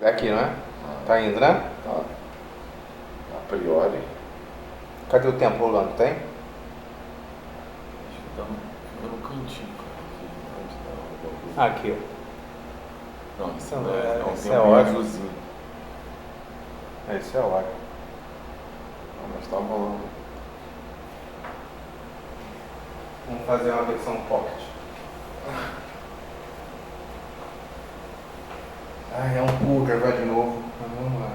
É aqui, não é? Tá indo, né? Tá. A priori. Cadê o tempo rolando? Tem? Acho que tá no cantinho, cara. Aqui, ó. Não, isso Não, não é um esse é tempinho ótimo. azulzinho. Isso é hora. Não, mas tá rolando. Vamos fazer uma versão pocket. É um cu gravar de novo. Mas vamos lá.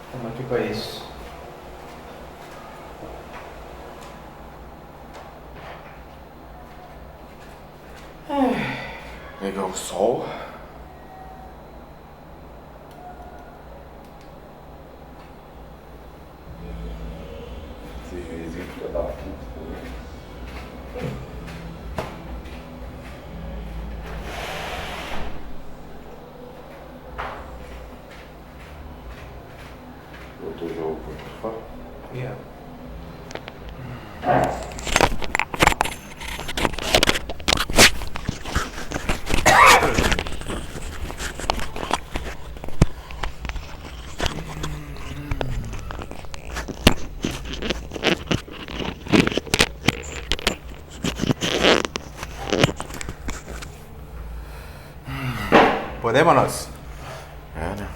Estamos aqui pra isso. Pegar o sol. Esse vizinho fica da puta. Outro jogo por fora. Yeah. Podemos, nós? É, né?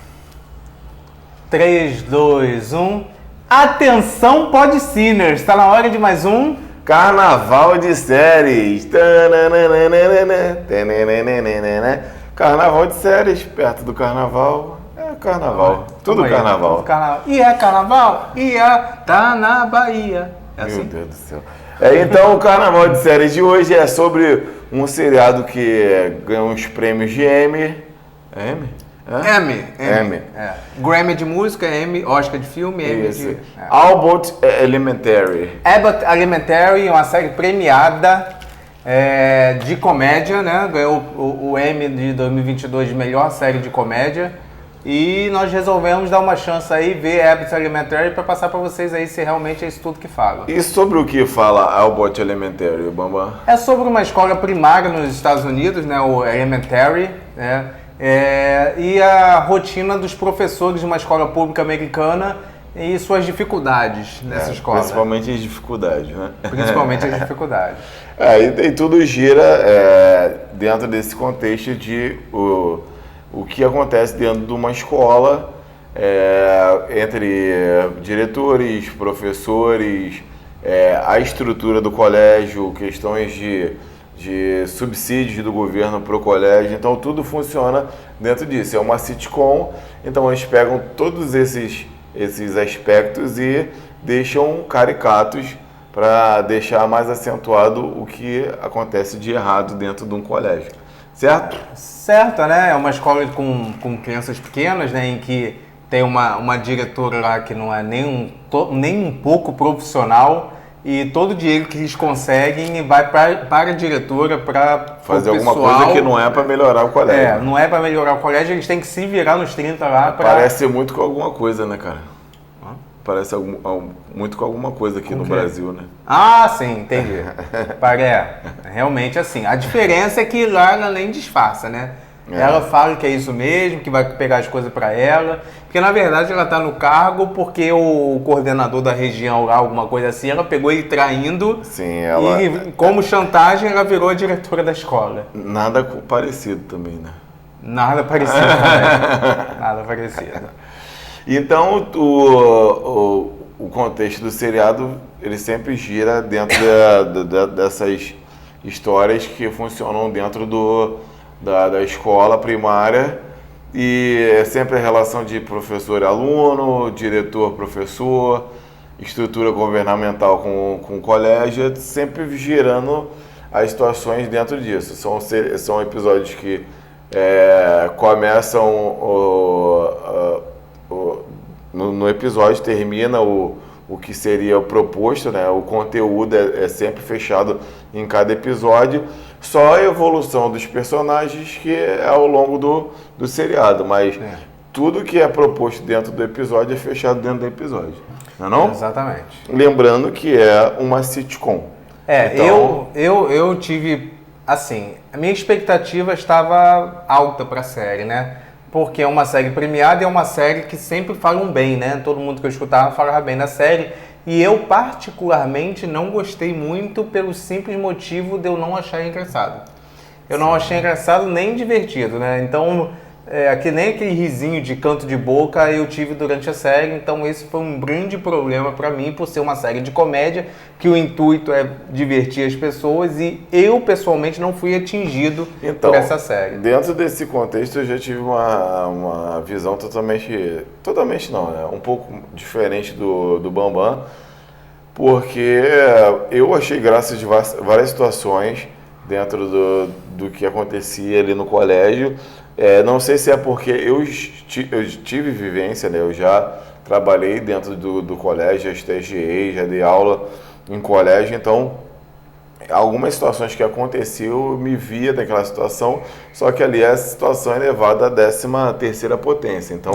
3, 2, 1. Atenção, Podciners! Está na hora de mais um. Carnaval de séries. Carnaval de séries, perto do carnaval. É carnaval. Tudo Tamo aí, carnaval. tudo carnaval. E é carnaval? E é, tá na Bahia. É Meu assim? Deus do céu. Então, o Carnaval de Séries de hoje é sobre um seriado que ganhou uns prêmios de Emmy. É Emmy? Emmy. É. Grammy de música, Emmy, Oscar de filme, Emmy Isso. de... Abbott Elementary. Abbott Elementary, uma série premiada de comédia, né? Ganhou o Emmy de 2022 de melhor série de comédia. E nós resolvemos dar uma chance aí, ver Abbott Elementary para passar para vocês aí se realmente é isso tudo que fala. E sobre o que fala Abbott Elementary, Bambam? É sobre uma escola primária nos Estados Unidos, né? O Elementary, né? E a rotina dos professores de uma escola pública americana e suas dificuldades nessa escola. Principalmente as dificuldades, né? Principalmente as dificuldades. E tudo gira dentro desse contexto de o que acontece dentro de uma escola entre diretores, professores, a estrutura do colégio, questões de subsídios do governo para o colégio. Então tudo funciona dentro disso. É uma sitcom, então eles pegam todos esses aspectos e deixam caricatos para deixar mais acentuado o que acontece de errado dentro de um colégio. Certo? Certo, né? É uma escola com crianças pequenas, né? Em que tem uma diretora lá que não é nem um pouco profissional e todo o dinheiro que eles conseguem vai para a diretora, para fazer alguma coisa que não é para melhorar o colégio. Não é para melhorar o colégio, eles têm que se virar nos 30 lá para... Parece muito com alguma coisa, né, cara? Parece muito com alguma coisa aqui no Brasil, né? Ah, sim, entendi. Realmente assim. A diferença é que lá ela nem disfarça, né? Ela fala que é isso mesmo, que vai pegar as coisas para ela. Porque, na verdade, ela está no cargo porque o coordenador da região lá, alguma coisa assim, ela pegou ele traindo. Sim, ela... E, como chantagem, ela virou a diretora da escola. Nada parecido também, né? Nada parecido, né? Nada parecido. Então, o contexto do seriado, ele sempre gira dentro dessas histórias que funcionam dentro da escola primária, e é sempre a relação de professor e aluno, diretor-professor, estrutura governamental com o colégio, sempre girando as situações dentro disso. São episódios que começam no episódio, termina o que seria o proposto, né? O conteúdo é sempre fechado em cada episódio, só a evolução dos personagens que é ao longo do seriado, mas tudo que é proposto dentro do episódio é fechado dentro do episódio, não é não? Exatamente. Lembrando que é uma sitcom. Então... eu tive, assim, a minha expectativa estava alta para a série, né? porque é uma série premiada e é uma série que sempre falam bem, né? Todo mundo que eu escutava falava bem da série. E eu, particularmente, não gostei muito pelo simples motivo de eu não achar engraçado. Eu não achei engraçado nem divertido, né? Então, nem aquele risinho de canto de boca eu tive durante a série. Então, esse foi um grande problema para mim, por ser uma série de comédia, que o intuito é divertir as pessoas e eu, pessoalmente, não fui atingido por essa série. Dentro desse contexto, eu já tive uma visão totalmente não, né? Um pouco diferente do Bambam, porque eu achei graça de várias situações dentro do que acontecia ali no colégio. Não sei se é porque eu tive vivência, né? Eu já trabalhei dentro do colégio, já estagiei, já dei aula em colégio, então algumas situações que aconteceu eu me via naquela situação, só que ali essa situação é elevada à 13ª potência, então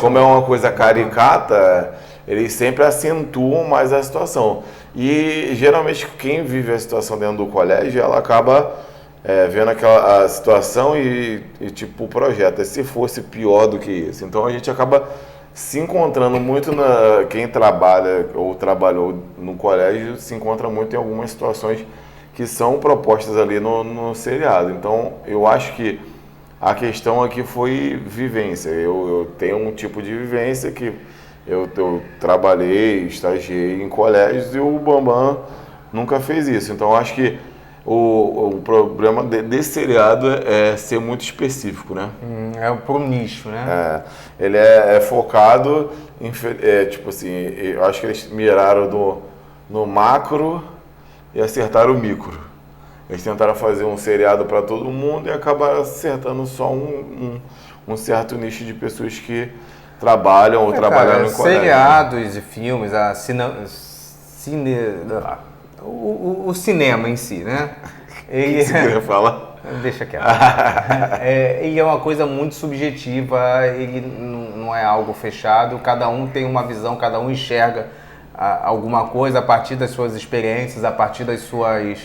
como é uma coisa caricata, eles sempre acentuam mais a situação. E geralmente quem vive a situação dentro do colégio, ela acaba vendo a situação e tipo projeta, se fosse pior do que isso. Então a gente acaba se encontrando muito quem trabalha ou trabalhou no colégio se encontra muito em algumas situações que são propostas ali no seriado. Então eu acho que a questão aqui foi vivência. Eu tenho um tipo de vivência que eu trabalhei, estagiei em colégios e o Bambam nunca fez isso. Então eu acho que o problema desse seriado é ser muito específico, né? É pro nicho, né? Ele é focado em, tipo assim, eu acho que eles miraram no macro e acertaram o micro. Eles tentaram fazer um seriado para todo mundo e acabaram acertando só um certo nicho de pessoas que trabalham ou trabalharam em colégio. Seriados e filmes, o cinema em si, né? Ele, que você queria falar? Deixa quieto. Ele é uma coisa muito subjetiva, ele não é algo fechado, cada um tem uma visão, cada um enxerga alguma coisa a partir das suas experiências, a partir das suas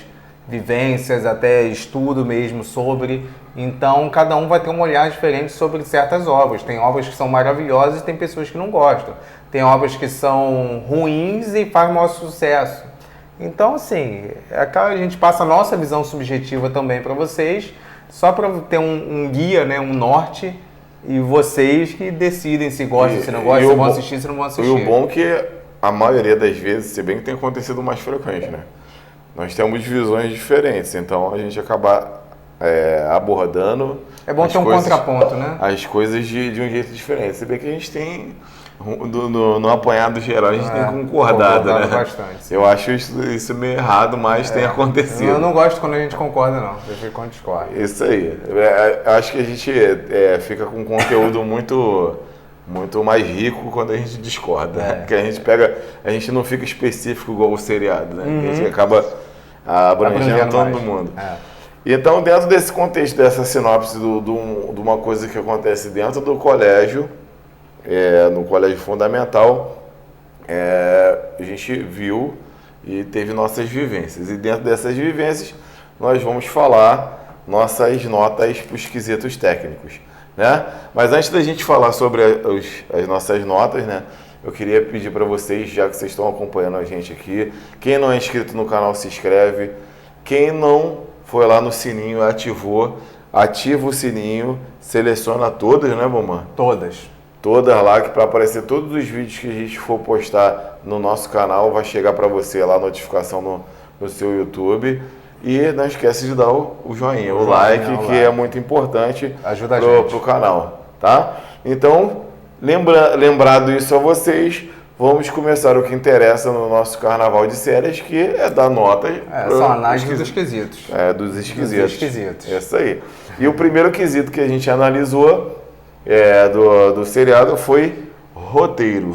vivências, até estudo mesmo sobre. Então, cada um vai ter um olhar diferente sobre certas obras. Tem obras que são maravilhosas e tem pessoas que não gostam. Tem obras que são ruins e fazem maior sucesso. Então, assim, a gente passa a nossa visão subjetiva também para vocês, só para ter um guia, né, um norte, e vocês que decidem se gostam, se não gostam, se vão assistir, se não vão assistir. E o bom é que a maioria das vezes, se bem que tem acontecido mais frequente, né? Nós temos visões diferentes, então a gente acaba abordando... É bom ter um contraponto, né? As coisas de um jeito diferente. Se bem que a gente tem... No apanhado geral a gente tem concordado, né? Bastante. Eu acho isso meio errado, mas tem acontecido. Eu não gosto quando a gente concorda, não. Eu prefiro quando discorda. Isso aí. Eu acho que a gente fica com conteúdo muito mais rico quando a gente discorda. Porque a gente não fica específico igual o seriado, né? A gente acaba abrangendo todo mundo. Então, dentro desse contexto, dessa sinopse de uma coisa que acontece dentro do colégio, no colégio fundamental, a gente viu e teve nossas vivências. E dentro dessas vivências, nós vamos falar nossas notas para os quesitos técnicos, né? Mas antes da gente falar sobre as nossas notas, né, eu queria pedir para vocês, já que vocês estão acompanhando a gente aqui, quem não é inscrito no canal, se inscreve. Quem não foi lá no sininho, ativa o sininho, seleciona todas, né, Bambam? Todas lá, que para aparecer todos os vídeos que a gente for postar no nosso canal, vai chegar para você lá a notificação no seu YouTube. E não esquece de dar o joinha, o like, que é muito importante para o canal, tá? Então, lembrado isso a vocês, vamos começar o que interessa no nosso carnaval de séries, que é dar nota. São análises dos quesitos. Dos esquisitos. Isso aí. E o primeiro quesito que a gente analisou do seriado foi roteiro.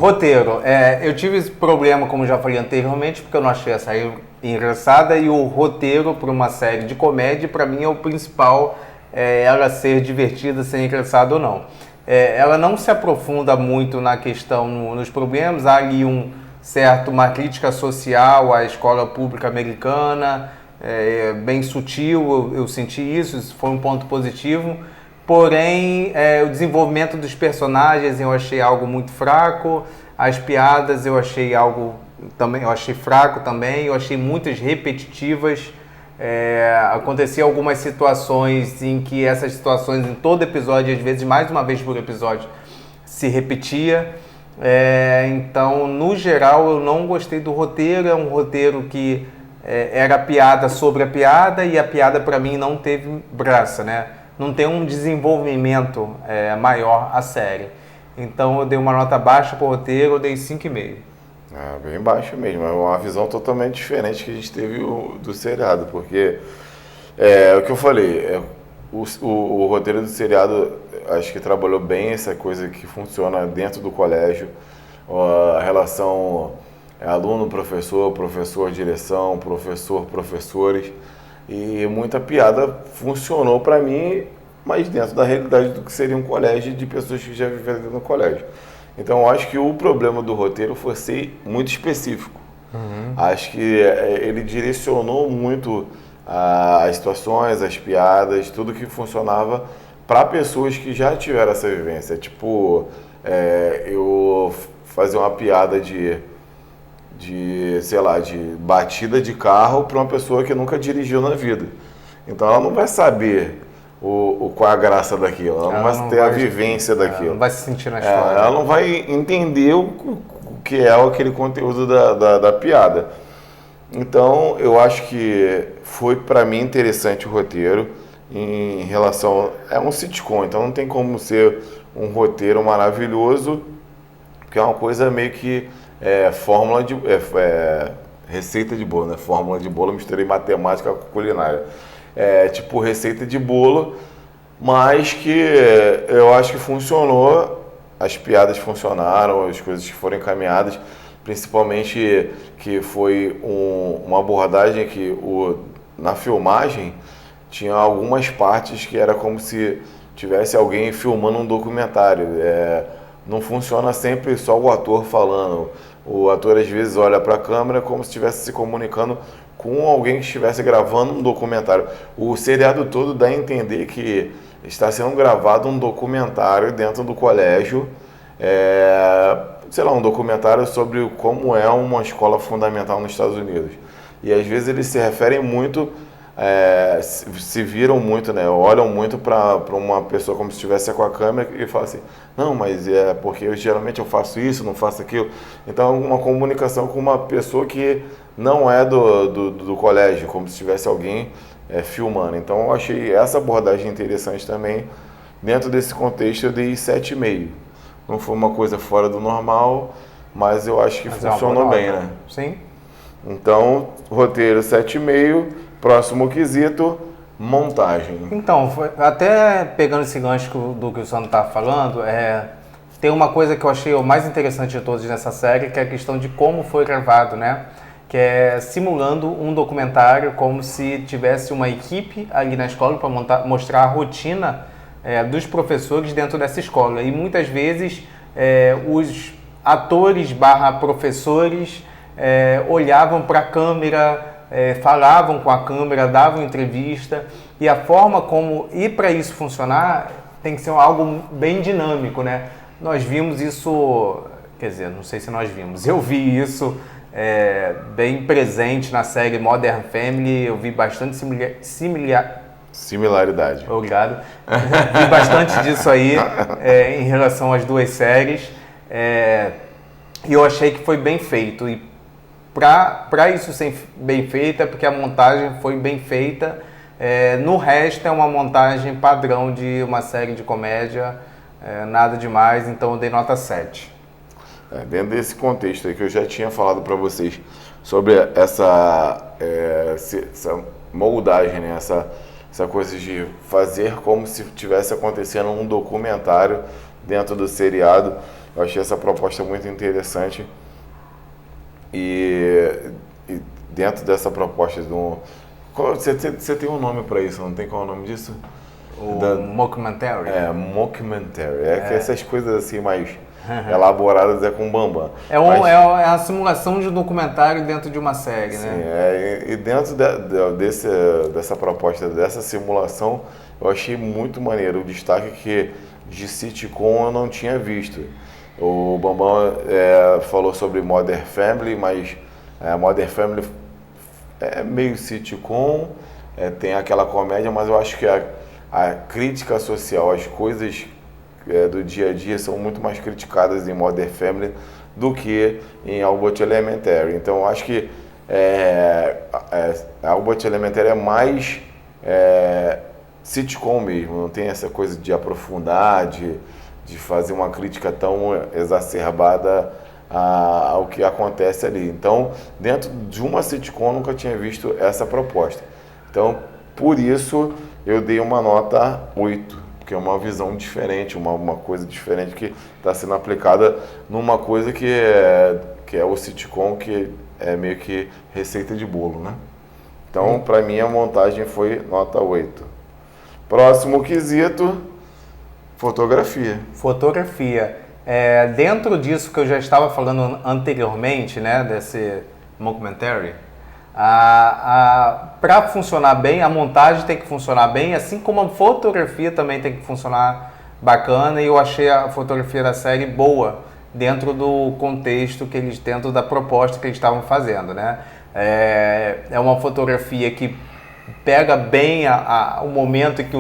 Eu tive esse problema, como já falei anteriormente, porque eu não achei a série engraçada, e o roteiro para uma série de comédia, para mim, é o principal, ela ser divertida, ser engraçada ou não. Ela não se aprofunda muito na questão, nos problemas. Há ali uma crítica social à escola pública americana, bem sutil, eu senti isso foi um ponto positivo. Porém, o desenvolvimento dos personagens eu achei algo muito fraco, as piadas eu achei algo também, eu achei fraco também, eu achei muitas repetitivas. Acontecia algumas situações em que essas situações em todo episódio, às vezes mais uma vez por episódio, se repetia. Então, no geral, eu não gostei do roteiro. É um roteiro que era piada sobre a piada e a piada para mim não teve graça, né? Não tem um desenvolvimento maior a série. Então eu dei uma nota baixa pro roteiro, eu dei 5,5. Bem baixo mesmo, é uma visão totalmente diferente que a gente teve do seriado, porque o que eu falei, o roteiro do seriado acho que trabalhou bem essa coisa que funciona dentro do colégio, a relação aluno-professor, professor-direção, professor-professores, e muita piada funcionou para mim, mas dentro da realidade do que seria um colégio de pessoas que já viveram no colégio. Então, eu acho que o problema do roteiro foi ser muito específico. Acho que ele direcionou muito as situações, as piadas, tudo que funcionava para pessoas que já tiveram essa vivência. Tipo, eu fazer uma piada sei lá, de batida de carro para uma pessoa que nunca dirigiu na vida. Então, ela não vai saber qual é a graça daquilo, ela não vai ter a vivência daquilo. Não vai se sentir na história. Ela não vai entender o que é aquele conteúdo da piada. Então, eu acho que foi para mim interessante o roteiro em relação... É um sitcom, então não tem como ser um roteiro maravilhoso, porque é uma coisa meio que fórmula de... receita de bolo, né? Fórmula de bolo, eu misturei matemática com culinária. Tipo receita de bolo, mas que eu acho que funcionou, as piadas funcionaram, as coisas que foram encaminhadas, principalmente que foi uma abordagem que na filmagem tinha algumas partes que era como se tivesse alguém filmando um documentário. Não funciona sempre só o ator falando. O ator às vezes olha para a câmera como se estivesse se comunicando com alguém que estivesse gravando um documentário. O seriado todo dá a entender que está sendo gravado um documentário dentro do colégio, sei lá, um documentário sobre como é uma escola fundamental nos Estados Unidos. E às vezes eles se referem muito, se viram muito, né? Olham muito para uma pessoa como se estivesse com a câmera e falam assim, não, mas porque geralmente eu faço isso, não faço aquilo. Então, uma comunicação com uma pessoa que não é do colégio, como se tivesse alguém filmando. Então, eu achei essa abordagem interessante também. Dentro desse contexto, eu dei 7,5. Não foi uma coisa fora do normal, mas eu acho que funcionou bem, né? Sim. Então, roteiro 7,5. Próximo quesito, montagem. Então, até pegando esse gancho do que o Sandro estava falando, tem uma coisa que eu achei o mais interessante de todos nessa série, que é a questão de como foi gravado, né? Que é simulando um documentário, como se tivesse uma equipe ali na escola para mostrar a rotina dos professores dentro dessa escola. E muitas vezes os atores/professores olhavam para a câmera, falavam com a câmera, davam entrevista, e a forma como para isso funcionar tem que ser algo bem dinâmico, né? Nós vimos isso, quer dizer, não sei se nós vimos, eu vi isso bem presente na série Modern Family, eu vi bastante similaridade. Obrigado. Vi bastante disso aí em relação às duas séries, e eu achei que foi bem feito. E para isso ser bem feito é porque a montagem foi bem feita. No resto é uma montagem padrão de uma série de comédia, nada demais, então eu dei nota 7. Dentro desse contexto aí que eu já tinha falado para vocês sobre essa moldagem, né? Essa coisa de fazer como se estivesse acontecendo um documentário dentro do seriado, eu achei essa proposta muito interessante. E dentro dessa proposta você tem um nome para isso, não tem qual é o nome disso? Mockumentary. Mockumentary. Que essas coisas assim mais elaboradas com bambam. É a simulação de um documentário dentro de uma série, sim, né? E dentro dessa proposta, dessa simulação, eu achei muito maneiro. O destaque que de sitcom eu não tinha visto. O Bambam falou sobre Modern Family, mas Modern Family é meio sitcom, tem aquela comédia, mas eu acho que a crítica social, as coisas do dia a dia são muito mais criticadas em Modern Family do que em Abbott Elementary. Então eu acho que Abbott Elementary é mais sitcom mesmo, não tem essa coisa de aprofundar, de fazer uma crítica tão exacerbada ao que acontece ali. Então, dentro de uma sitcom, eu nunca tinha visto essa proposta. Então, por isso, eu dei uma nota 8, porque é uma visão diferente, uma coisa diferente que está sendo aplicada numa coisa que é o sitcom, que é meio que receita de bolo, né? Então, para mim, a montagem foi nota 8. Próximo quesito, fotografia. Fotografia. Dentro disso que eu já estava falando anteriormente, né, desse mockumentary, para funcionar bem, a montagem tem que funcionar bem, assim como a fotografia também tem que funcionar bacana, e eu achei a fotografia da série boa dentro do contexto dentro da proposta que eles estavam fazendo, né? É uma fotografia que pega bem o momento em que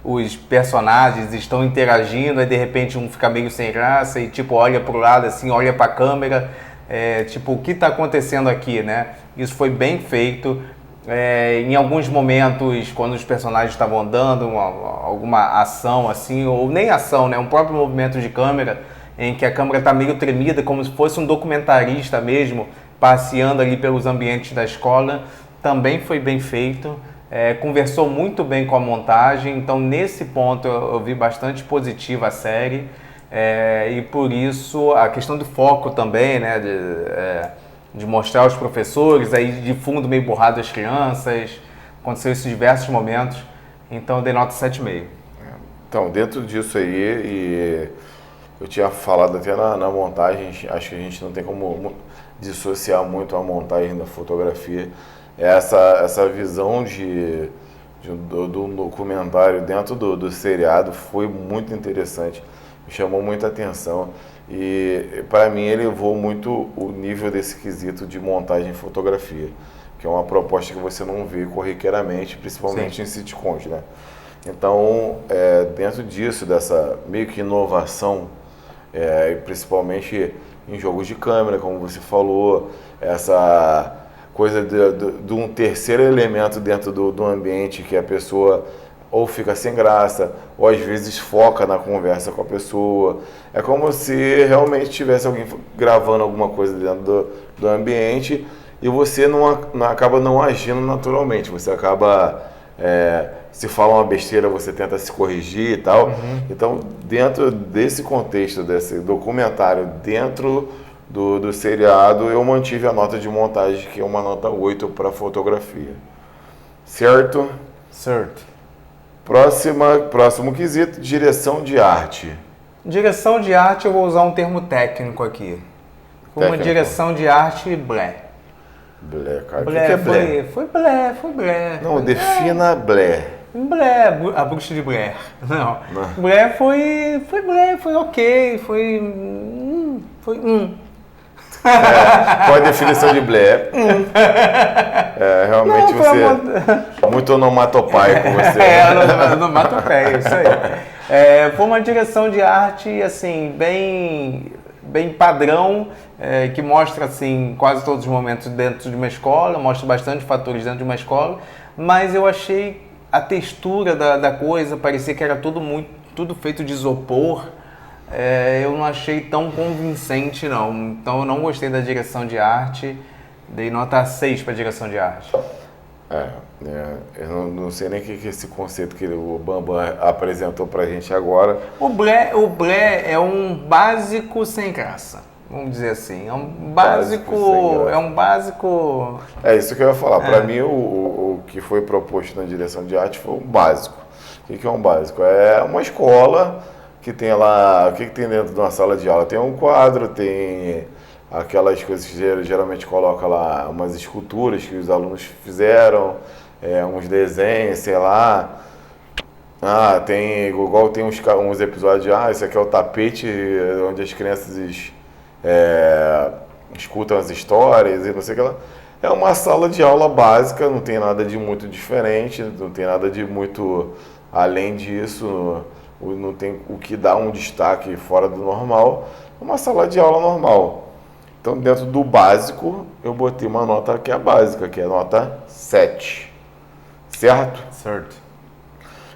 os personagens estão interagindo, aí de repente um fica meio sem graça e tipo olha pro lado assim, olha pra câmera, tipo, o que está acontecendo aqui, né? Isso foi bem feito. Em alguns momentos, quando os personagens estavam andando, alguma ação assim, ou nem ação, né? Um próprio movimento de câmera, em que a câmera está meio tremida, como se fosse um documentarista mesmo, passeando ali pelos ambientes da escola, também foi bem feito. Conversou muito bem com a montagem, então nesse ponto eu vi bastante positiva a série, e por isso a questão do foco também, né, de mostrar os professores, aí de fundo meio borrado as crianças, aconteceu isso em diversos momentos, então eu dei nota 7,5. Então, dentro disso aí, e eu tinha falado até na montagem, acho que a gente não tem como dissociar muito a montagem da fotografia. Essa visão do documentário dentro do seriado foi muito interessante, me chamou muita atenção e para mim elevou muito o nível desse quesito de montagem e fotografia, que é uma proposta que você não vê corriqueiramente, principalmente Sim. em sitcoms, né? Então, dentro disso, dessa meio que inovação, principalmente em jogos de câmera, como você falou, essa coisa de um terceiro elemento dentro do ambiente, que a pessoa ou fica sem graça, ou às vezes foca na conversa com a pessoa. É como se realmente tivesse alguém gravando alguma coisa dentro do ambiente e você acaba não agindo naturalmente, você acaba... se fala uma besteira, você tenta se corrigir e tal. Uhum. Então, dentro desse contexto, desse documentário, dentro do seriado, eu mantive a nota de montagem, que é uma nota 8 para fotografia. Certo? Certo. Próximo quesito, direção de arte. Direção de arte, eu vou usar um termo técnico aqui. Uma direção de arte blé. Blé, cara. Blé, o que é blé? Foi blé. Não, defina blé. Blé, a bruxa de Blair. Não. Blé foi blé, foi ok, Qual a definição de blé? Realmente não, você é muito onomatopaico você. Onomatopeia, isso aí. Foi uma direção de arte, assim, bem padrão, que mostra, assim, quase todos os momentos dentro de uma escola, mostra bastante fatores dentro de uma escola, mas eu achei a textura da coisa, parecia que era tudo feito de isopor. Eu não achei tão convincente, não. Então eu não gostei da direção de arte. Dei nota 6 para a direção de arte. Eu não sei nem o que é esse conceito que o Bambam apresentou pra gente agora. O blé é um básico sem graça, vamos dizer assim. É um básico. É isso que eu ia falar. Para mim, o que foi proposto na direção de arte foi um básico. O que é um básico? É uma escola que tem lá. O que tem dentro de uma sala de aula? Tem um quadro, tem aquelas coisas que geralmente coloca lá, umas esculturas que os alunos fizeram, uns desenhos, sei lá. Igual tem uns episódios, esse aqui é o tapete onde as crianças escutam as histórias e não sei o que lá. É uma sala de aula básica, não tem nada de muito diferente, não tem nada de muito além disso, não tem o que dá um destaque fora do normal. É uma sala de aula normal. Então, dentro do básico, eu botei uma nota que é a básica, que é a nota 7. Certo? Certo.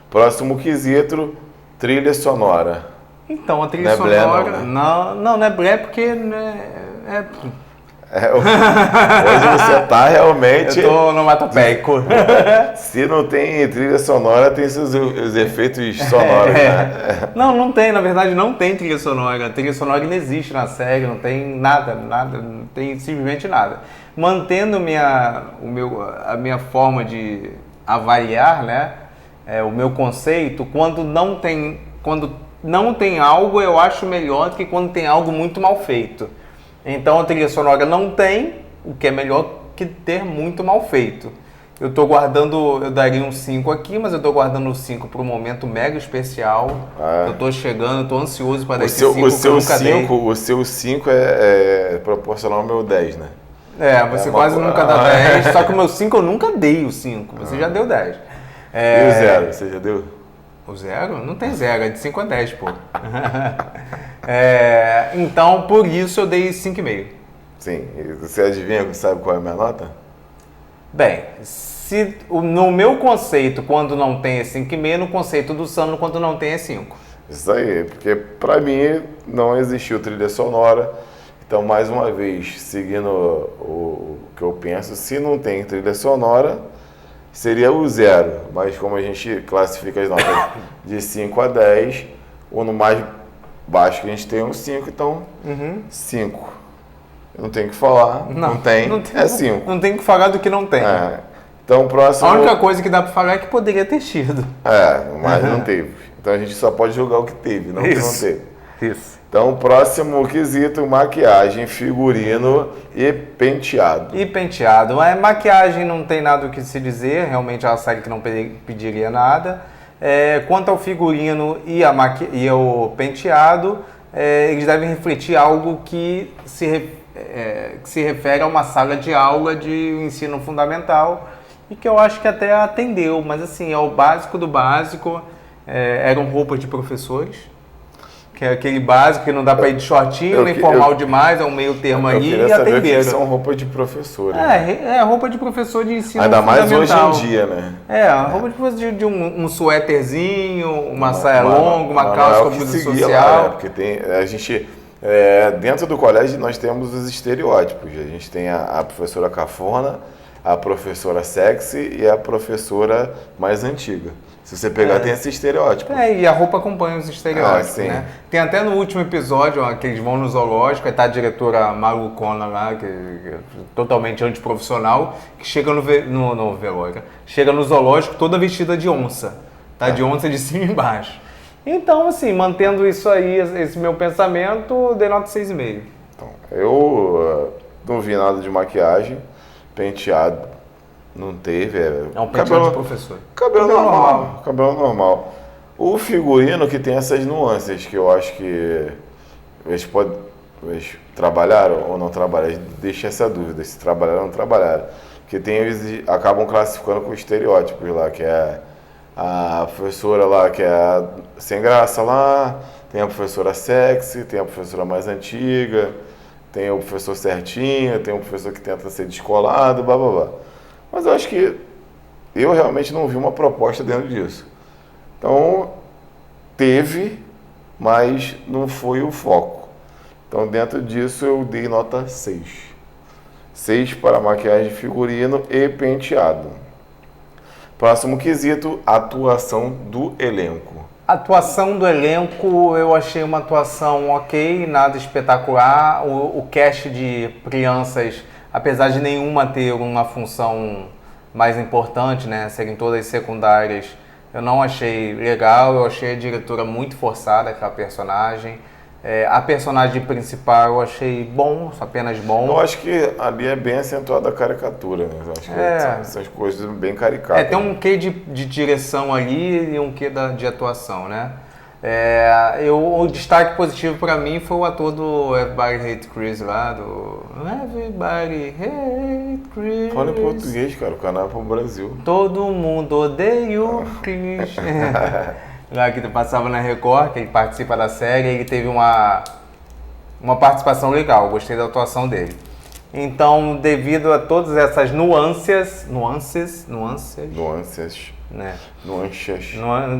Próximo quesito, trilha sonora. Então, a trilha Não é blé, sonora... não, né? Não é blé porque... Hoje você tá realmente... Eu tô no matopeico. Se não tem trilha sonora, tem os efeitos sonoros, né? Não tem, na verdade não tem trilha sonora. A trilha sonora não existe na série, não tem nada, não tem simplesmente nada. Mantendo a minha forma de avaliar, né? O meu conceito, quando não tem algo, eu acho melhor do que quando tem algo muito mal feito. Então a trilha sonora não tem, o que é melhor que ter muito mal feito. Eu daria um 5 aqui, mas eu tô guardando o 5 para um momento mega especial. Eu tô chegando, tô ansioso para dar esse 5 que eu nunca dei. O seu 5 é proporcional ao meu 10, né? Você quase nunca dá 10, só que o meu 5 eu nunca dei o 5, você já deu 10. E o 0, você já deu? O 0? Não tem 0, é de 5 a 10, pô. Então, por isso eu dei 5,5. Sim, e você adivinha, sabe qual é a minha nota? Bem, no meu conceito, quando não tem é 5,5, no conceito do Sandro, quando não tem é 5. Isso aí, porque pra mim não existiu trilha sonora. Então, mais uma vez, seguindo o que eu penso, se não tem trilha sonora, seria o 0. Mas como a gente classifica as notas de 5 a 10, ou no mais baixo que a gente tem um 5, então 5. Eu não tenho que falar, não tem, é 5. Não tem que falar do que não tem. Então, próximo... A única coisa que dá pra falar é que poderia ter tido. Mas não teve. Então a gente só pode julgar o que teve, não o que não teve. Isso. Então, próximo quesito, maquiagem, figurino e penteado. Maquiagem não tem nada o que se dizer, realmente é uma série que não pediria nada. Quanto ao figurino e o penteado, eles devem refletir algo que se refere a uma sala de aula de ensino fundamental e que eu acho que até atendeu, mas assim, é o básico do básico. Eram roupas de professores, que é aquele básico que não dá para ir de shortinho, nem formal demais, é um meio termo ali, e atenderam. Que são roupas de professor. Roupa de professor de ensino ainda fundamental. Mais hoje em dia, né? Roupa de professor de um suéterzinho, uma saia longa, uma calça com blusa social. Lá, porque a gente, dentro do colégio, nós temos os estereótipos. A gente tem a professora cafona, a professora sexy e a professora mais antiga. Se você pegar, tem esse estereótipo. E a roupa acompanha os estereótipos, né? Tem até no último episódio, que eles vão no zoológico, aí tá a diretora malucona lá, que é totalmente antiprofissional, que chega no velório, chega no zoológico toda vestida de onça. Tá de onça de cima e embaixo. Então, assim, mantendo isso aí, esse meu pensamento, dei nota 6,5. Então, eu não vi nada de maquiagem, penteado. Não teve. É um penteado de professor. Cabelo normal. O figurino que tem essas nuances, que eu acho que eles trabalharam ou não trabalharam, deixa essa dúvida, se trabalharam ou não trabalharam. Porque eles acabam classificando com estereótipos lá, que é a professora lá que é sem graça lá, tem a professora sexy, tem a professora mais antiga, tem o professor certinho, tem o professor que tenta ser descolado, blá blá blá. Mas eu acho que eu realmente não vi uma proposta dentro disso. Então, teve, mas não foi o foco. Então, dentro disso, eu dei nota 6. 6 para maquiagem, figurino e penteado. Próximo quesito, atuação do elenco. Atuação do elenco, eu achei uma atuação ok, nada espetacular. O cast de crianças, apesar de nenhuma ter uma função mais importante, né, serem todas secundárias, eu não achei legal, eu achei a diretora muito forçada, aquela personagem. A personagem principal eu achei bom, apenas bom. Eu acho que ali é bem acentuada a caricatura, né? Eu acho que são essas coisas bem caricatas. Tem um quê de direção ali e um quê de atuação, né? O destaque positivo pra mim foi o ator do Everybody Hate Chris lá, do Everybody Hate Chris. Fala em português, cara, o canal é pro Brasil. Todo mundo odeia o Chris. Lá que passava na Record, que ele participa da série, ele teve uma participação legal, gostei da atuação dele. Então, devido a todas essas nuances, né?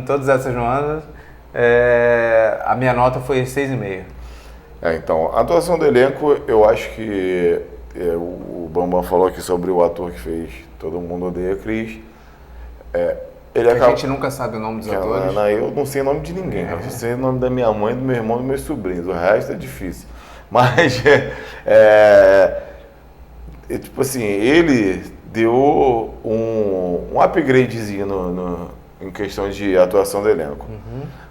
Todas essas nuances, a minha nota foi 6,5. Então, a atuação do elenco, eu acho que o Bambam falou aqui sobre o ator que fez Todo Mundo Odeia Chris. A gente nunca sabe o nome dos atores. Eu não sei o nome de ninguém, eu sei o nome da minha mãe, do meu irmão e dos meus sobrinhos. O resto é difícil. Mas, tipo assim, ele deu um upgradezinho em questão de atuação do elenco.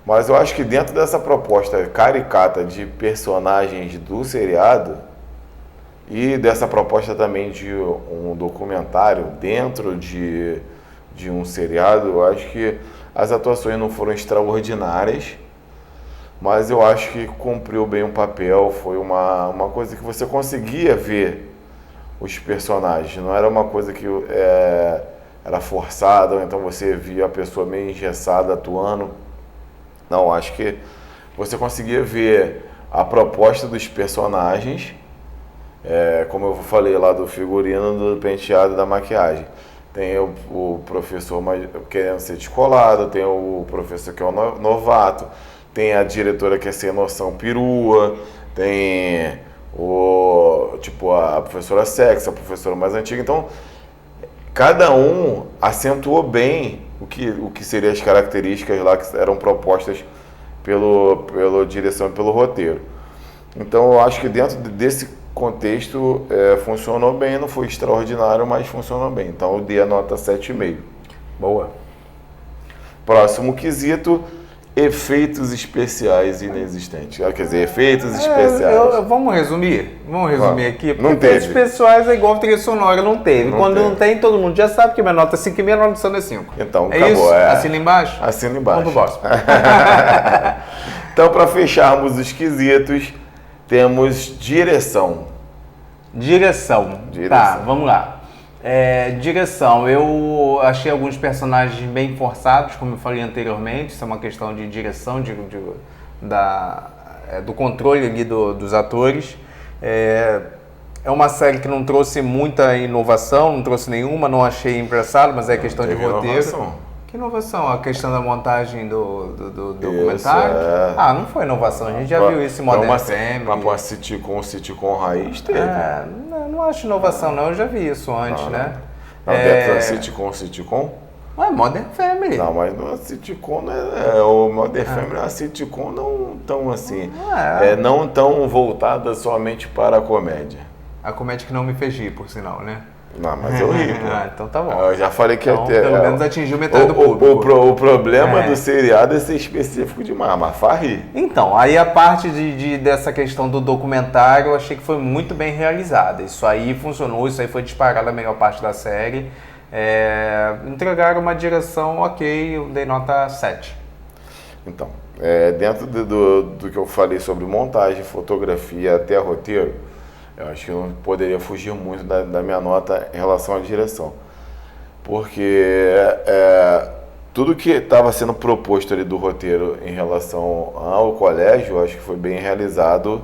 Mas eu acho que dentro dessa proposta caricata de personagens do seriado e dessa proposta também de um documentário dentro de um seriado, eu acho que as atuações não foram extraordinárias, mas eu acho que cumpriu bem o papel. Foi uma coisa que você conseguia ver os personagens, não era uma coisa que era forçada, ou então você via a pessoa meio engessada atuando. Não, acho que você conseguia ver a proposta dos personagens, como eu falei lá do figurino, do penteado, da maquiagem. Tem o professor querendo ser descolado, tem o professor que é um novato, tem a diretora que é sem noção perua, tem a professora sexy, a professora mais antiga. Então, cada um acentuou bem o que seriam as características lá que eram propostas pela direção e pelo roteiro. Então, eu acho que dentro desse contexto funcionou bem, não foi extraordinário, mas funcionou bem. Então, eu dei a nota 7,5. Boa. Próximo quesito: efeitos especiais inexistentes. Quer dizer, efeitos especiais. Vamos resumir aqui. Não porque teve. Efeitos especiais é igual trilha sonora, não teve. Quando não tem, todo mundo já sabe que minha nota é 5,5, a nota é 5. Então, é acabou. Isso? Assina embaixo? Assina embaixo. Vamos pro próximo. Então, para fecharmos os quesitos, temos direção. Tá, vamos lá. Direção, eu achei alguns personagens bem forçados, como eu falei anteriormente. Isso é uma questão de direção, do controle ali dos atores. É uma série que não trouxe muita inovação, não trouxe nenhuma, não achei engraçado, mas é questão de roteiro. Inovação. Que inovação? A questão da montagem do documentário? Ah, não foi inovação, a gente já viu isso em Modern Family. Mas uma sitcom raiz teve. Não acho inovação não, eu já vi isso antes, né? Não, dentro da sitcom? Modern Family. Não, mas não é sitcom, né? O Modern Family é uma sitcom não tão assim, não tão voltada somente para a comédia. A comédia que não me fez rir, por sinal, né? Não, mas eu ri, pô. Então tá bom. Eu já falei que então, pelo menos atingiu metade do público. O problema do seriado é ser específico demais, mas faz rir. Então, aí a parte dessa questão do documentário eu achei que foi muito bem realizada. Isso aí funcionou, isso aí foi disparado a melhor parte da série. Entregaram uma direção ok, eu dei nota 7. Então, dentro do que eu falei sobre montagem, fotografia até roteiro, eu acho que eu não poderia fugir muito da minha nota em relação à direção. Porque tudo que estava sendo proposto ali do roteiro em relação ao colégio, eu acho que foi bem realizado.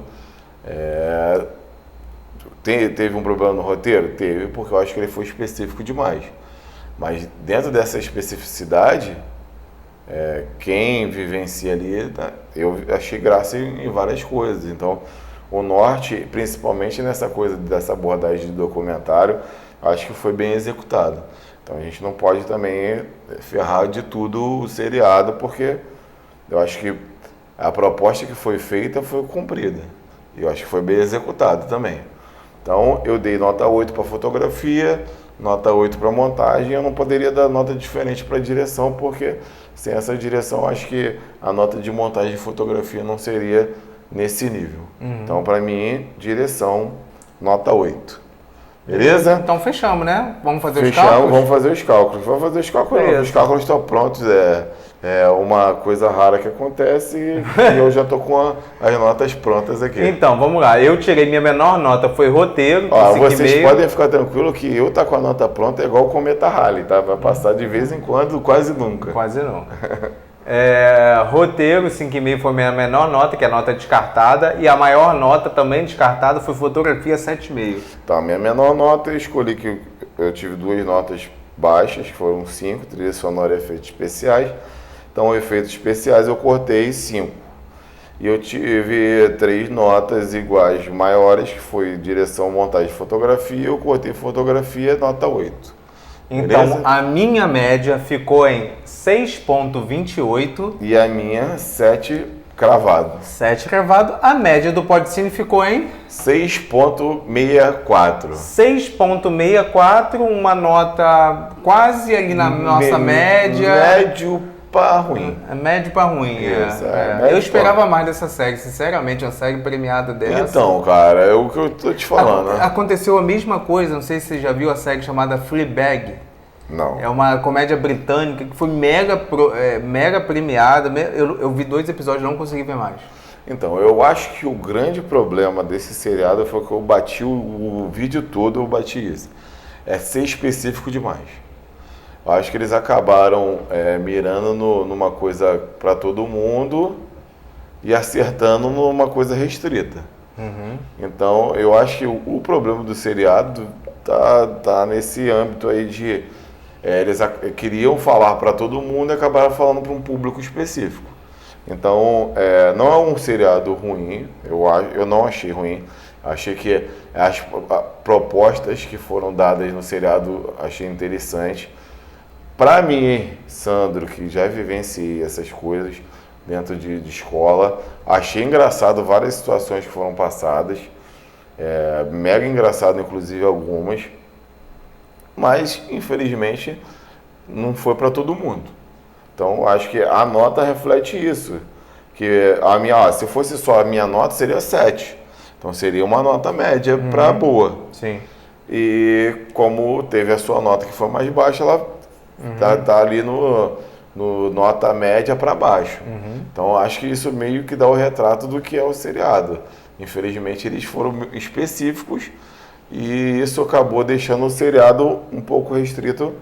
Teve um problema no roteiro? Teve, porque eu acho que ele foi específico demais. Mas dentro dessa especificidade, quem vivencia ali, eu achei graça em várias coisas. Então, o Norte, principalmente nessa coisa dessa abordagem de documentário, acho que foi bem executado. Então a gente não pode também ferrar de tudo o seriado, porque eu acho que a proposta que foi feita foi cumprida. E eu acho que foi bem executado também. Então eu dei nota 8 para fotografia, nota 8 para montagem. Eu não poderia dar nota diferente para direção, porque sem essa direção acho que a nota de montagem e fotografia não seria nesse nível. Então, para mim, direção, nota 8. Beleza? Então fechamos, né? Vamos fazer os Fechamos, cálculos? vamos fazer os cálculos. Vamos fazer os cálculos. Beleza. Os cálculos estão prontos. É uma coisa rara que acontece e eu já tô com as notas prontas aqui. Então, vamos lá. Eu tirei minha menor nota, foi roteiro. Ó, vocês podem ficar tranquilo que eu tá com a nota pronta é igual o Cometa Halley, tá? Vai passar de vez em quando, quase nunca. Quase nunca. Roteiro, 5,5 foi minha menor nota, que é a nota descartada. E a maior nota também descartada foi fotografia, 7,5. Tá, minha menor nota eu escolhi que eu tive 2 notas baixas, que foram 5, trilha sonora e efeitos especiais. Então, efeitos especiais eu cortei 5. E eu tive 3 notas iguais maiores, que foi direção, montagem e fotografia. Eu cortei fotografia, nota 8. Então, Beleza? a minha média ficou em 6,28. E a minha, 7 cravado. 7 cravado. A média do Podcine ficou em 6,64. 6,64, uma nota quase ali na nossa média. Médio para ruim. Médio para ruim. Isso, Eu esperava mais dessa série, sinceramente, uma série premiada dessa. Então, cara, é o que eu tô te falando. Né? Aconteceu a mesma coisa, não sei se você já viu a série chamada Fleabag. Não. É uma comédia britânica que foi mega premiada. Eu vi 2 episódios e não consegui ver mais. Então, eu acho que o grande problema desse seriado foi que eu bati o vídeo todo, eu bati isso. É ser específico demais. Eu acho que eles acabaram mirando numa coisa para todo mundo e acertando numa coisa restrita. Então, eu acho que o problema do seriado tá nesse âmbito aí de... eles queriam falar para todo mundo e acabaram falando para um público específico. Então, não é um seriado ruim, eu não achei ruim. Achei que as propostas que foram dadas no seriado, achei interessante. Para mim, Sandro, que já vivenciei essas coisas dentro de escola, achei engraçado várias situações que foram passadas. Mega engraçado, inclusive, algumas. Mas, infelizmente, não foi para todo mundo. Então, acho que a nota reflete isso. Que se fosse só a minha nota, seria 7. Então, seria uma nota média para boa. Sim. E como teve a sua nota que foi mais baixa, ela tá ali no nota média para baixo. Então, acho que isso meio que dá o retrato do que é o seriado. Infelizmente, eles foram específicos e isso acabou deixando o seriado um pouco restrito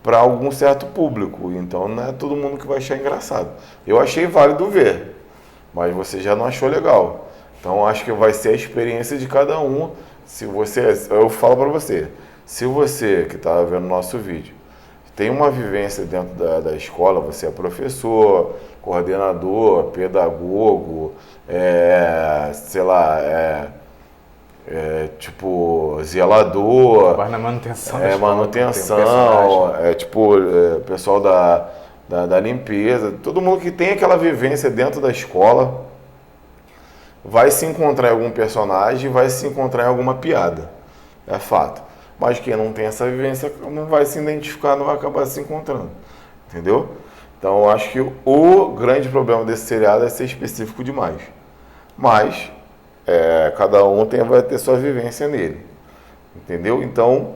para algum certo público. Então, não é todo mundo que vai achar engraçado. Eu achei válido ver, mas você já não achou legal. Então, acho que vai ser a experiência de cada um. Eu falo para você, se você que está vendo o nosso vídeo tem uma vivência dentro da escola, você é professor, coordenador, pedagogo, tipo zelador, Vai na manutenção. Pessoal da limpeza, todo mundo que tem aquela vivência dentro da escola vai se encontrar em algum personagem, vai se encontrar em alguma piada, é fato. Mas quem não tem essa vivência não vai se identificar, não vai acabar se encontrando, entendeu? Então eu acho que o grande problema desse seriado é ser específico demais, mas cada um vai ter sua vivência nele, entendeu? Então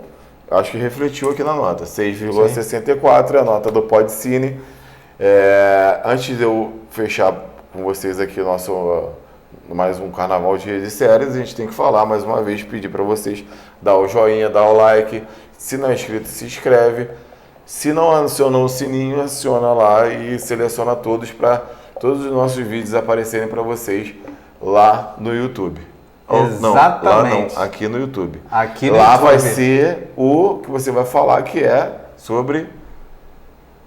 acho que refletiu aqui na nota, 6,64 é a nota do Podcine. Antes de eu fechar com vocês aqui mais um carnaval de séries, a gente tem que falar mais uma vez, pedir para vocês dar o joinha, dar o like, se não é inscrito, se inscreve, se não acionou o sininho, aciona lá e seleciona todos para todos os nossos vídeos aparecerem para vocês lá no YouTube. Exatamente. Não, aqui no YouTube. Aqui no lá YouTube. vai ser o que você vai falar, que é sobre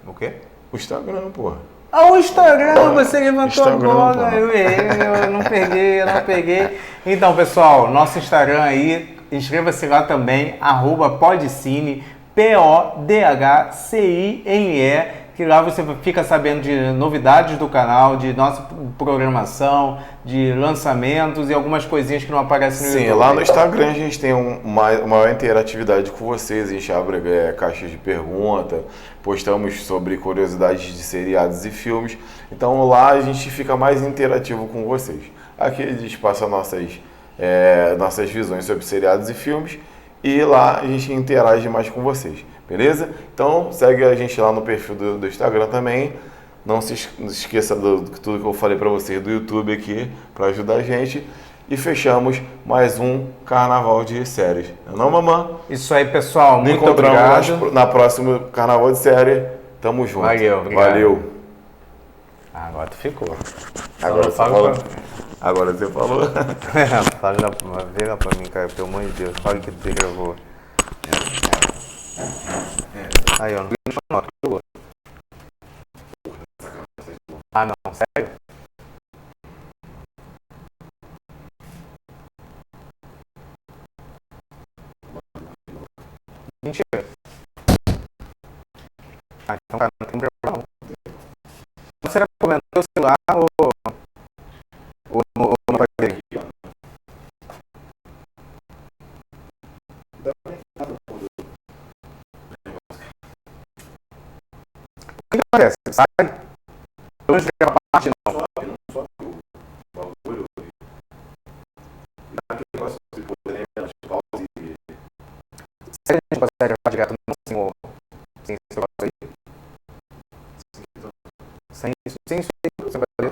O quê? o Instagram, porra. O Instagram, você levantou Instagram, a bola, eu não peguei. Então, pessoal, nosso Instagram aí, inscreva-se lá também, @Podcine, PODHCINE, que lá você fica sabendo de novidades do canal, de nossa programação, de lançamentos e algumas coisinhas que não aparecem no YouTube. Sim, lá no Instagram a gente tem uma maior interatividade com vocês, a gente abre caixas de pergunta, postamos sobre curiosidades de seriados e filmes, então lá a gente fica mais interativo com vocês. Aqui a gente passa nossas visões sobre seriados e filmes e lá a gente interage mais com vocês, beleza? Então segue a gente lá no perfil do Instagram também. Não se esqueça de tudo que eu falei para vocês do YouTube aqui para ajudar a gente. E fechamos mais um Carnaval de Séries. Não, mamãe? Isso aí, pessoal. Nos Muito encontramos obrigado. na próxima Carnaval de Série. Tamo junto. Valeu, obrigado. Valeu. Agora tu ficou. Agora você falou. Agora você falou. Vira pra mim, cara, pelo amor de Deus. Fala que tu gravou. Aí, ó. Não. Ah, não. Sério? Mentira. Ah, então, cara, não tem problema não. Você vai comentar o celular ou no aparelho? O que acontece? Sai? Eu não cheguei a parte, não. Se a gente consegue gravar direto no senhor, sem esse negócio aí? Sem isso aí, você vai ver.